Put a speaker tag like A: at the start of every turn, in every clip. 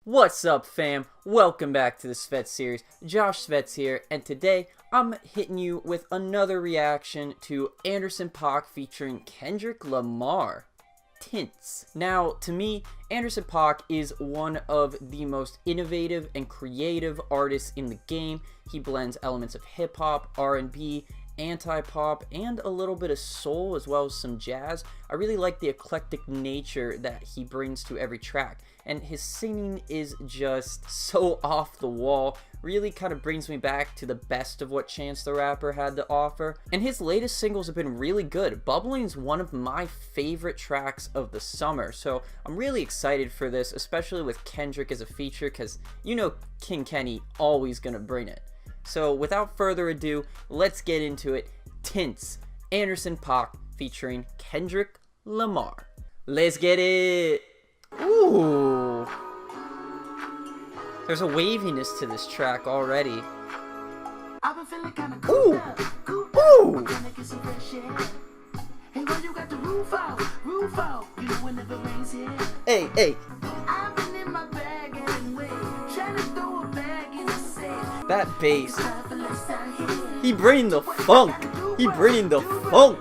A: What's up, fam? Welcome back to the Svetz series. Josh Svetz here, and today I'm hitting you with another reaction to Anderson Paak featuring Kendrick Lamar, Tints. Now, to me, Anderson Paak is one of the most innovative and creative artists in the game. He blends elements of hip-hop, R&B, anti-pop, and a little bit of soul, as well as some jazz. I really like the eclectic nature that he brings to every track, and his singing is just so off the wall. Really kind of brings me back to the best of what Chance the Rapper had to offer, and his latest singles have been really good. Bubbling is one of my favorite tracks of the summer, so I'm really excited for this, especially with Kendrick as a feature, because you know King Kenny always gonna bring it. So without further ado, let's get into it. Tints, Anderson Paak featuring Kendrick Lamar. Let's get it. Ooh. There's a waviness to this track already. Ooh. Ooh. Hey, hey. That bass. He bringing the funk. He bringing the funk.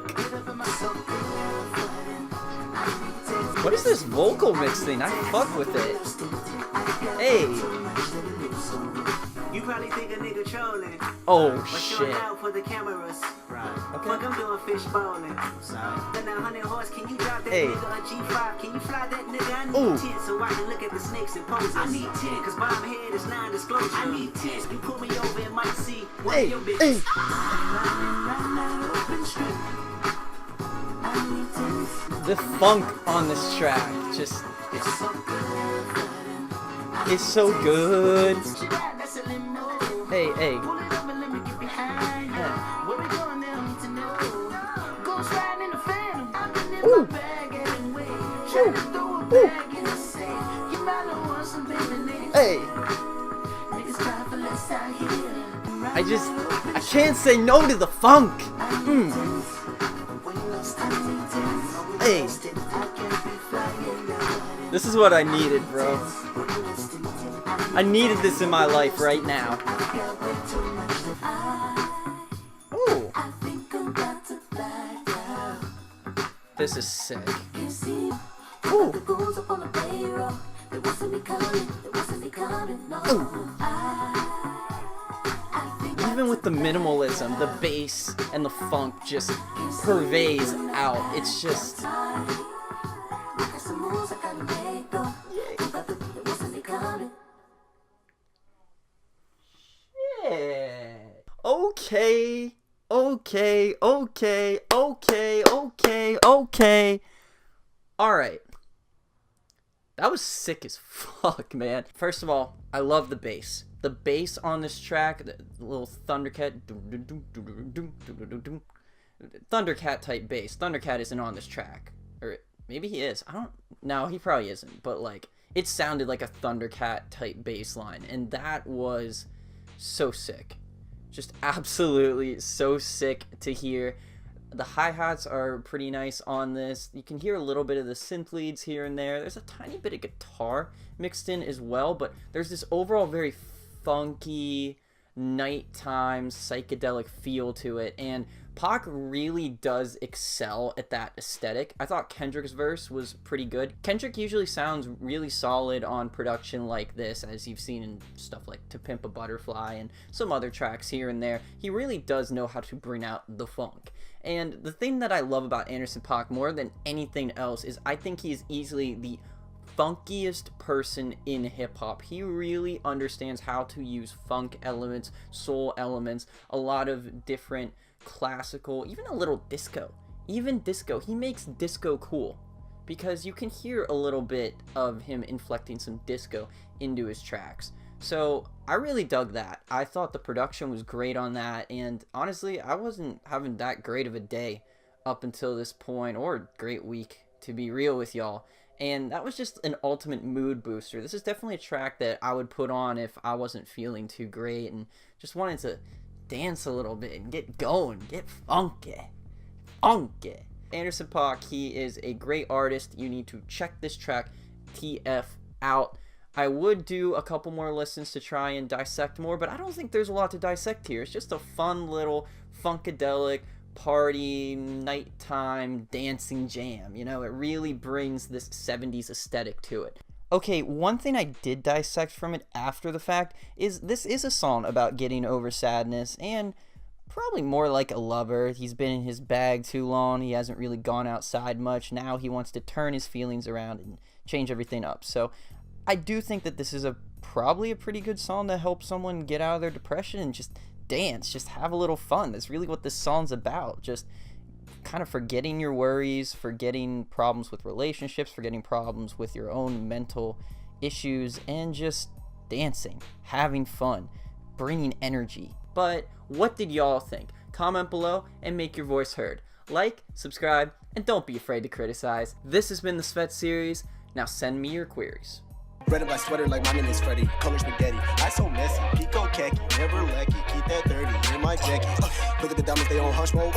A: What is this vocal mix thing? I fuck with it. Hey.
B: You probably think a nigga trolling.
A: Oh shit.
B: Out for the cameras. Right. Okay. Fuck, I'm doing fish bowling. Then 100 horse, can you drop that nigga a G5? Can you fly that nigga? I need 10 so I can look at the snakes and poses. I need 10 cause bottom head is non-disclosure. I need 10. You pull me over and might see one of your bitches.
A: The funk on this track just it's so good. Hey, hey. Ooh. Ooh. Ooh. Hey. I can't say no to the funk. Hey. This is what I needed, bro. I needed this in my life right now. Ooh. This is sick. Ooh. Ooh. Even with the minimalism, the bass and the funk just pervades out. It's just... Okay. Alright. That was sick as fuck, man. First of all, I love the bass. The bass on this track, the little Thundercat, Thundercat type bass. Thundercat isn't on this track. Or maybe he is. No, he probably isn't. But like, it sounded like a Thundercat type bass line. And that was so sick. Just absolutely so sick to hear. The hi-hats are pretty nice on this. You can hear a little bit of the synth leads here and there. There's a tiny bit of guitar mixed in as well, but there's this overall very funky, nighttime, psychedelic feel to it, and Paak really does excel at that aesthetic. I thought Kendrick's verse was pretty good. Kendrick usually sounds really solid on production like this, as you've seen in stuff like To Pimp a Butterfly and some other tracks here and there. He really does know how to bring out the funk. And the thing that I love about Anderson Paak more than anything else is I think he is easily the funkiest person in hip-hop. He really understands how to use funk elements, soul elements, a lot of different classical, even a little disco. Even disco. He makes disco cool because you can hear a little bit of him inflecting some disco into his tracks. So I really dug that. I thought the production was great on that, and honestly, I wasn't having that great of a day up until this point, or a great week, to be real with y'all. And that was just an ultimate mood booster. This is definitely a track that I would put on if I wasn't feeling too great and just wanted to dance a little bit and get going, get funky. Anderson Paak, he is a great artist. You need to check this track TF out. I would do a couple more listens to try and dissect more, but I don't think there's a lot to dissect here. It's just a fun little funkadelic party, nighttime, dancing jam. You know, it really brings this 70s aesthetic to it. Okay, one thing I did dissect from it after the fact is this is a song about getting over sadness and probably more like a lover. He's been in his bag too long. He hasn't really gone outside much. Now he wants to turn his feelings around and change everything up. So I do think that this is probably a pretty good song to help someone get out of their depression and just dance, just have a little fun. That's really what this song's about. Just kind of forgetting your worries, forgetting problems with relationships, forgetting problems with your own mental issues, and just dancing, having fun, bringing energy. But what did y'all think? Comment below and make your voice heard. Like, subscribe, and don't be afraid to criticize. This has been the Svetz series. Now send me your queries.
C: Red and black sweater like my name is Freddy. Color spaghetti. I so messy. Pico khaki. Never lucky. Keep that 30 in my jacket. Look at the diamonds, they on hush mode.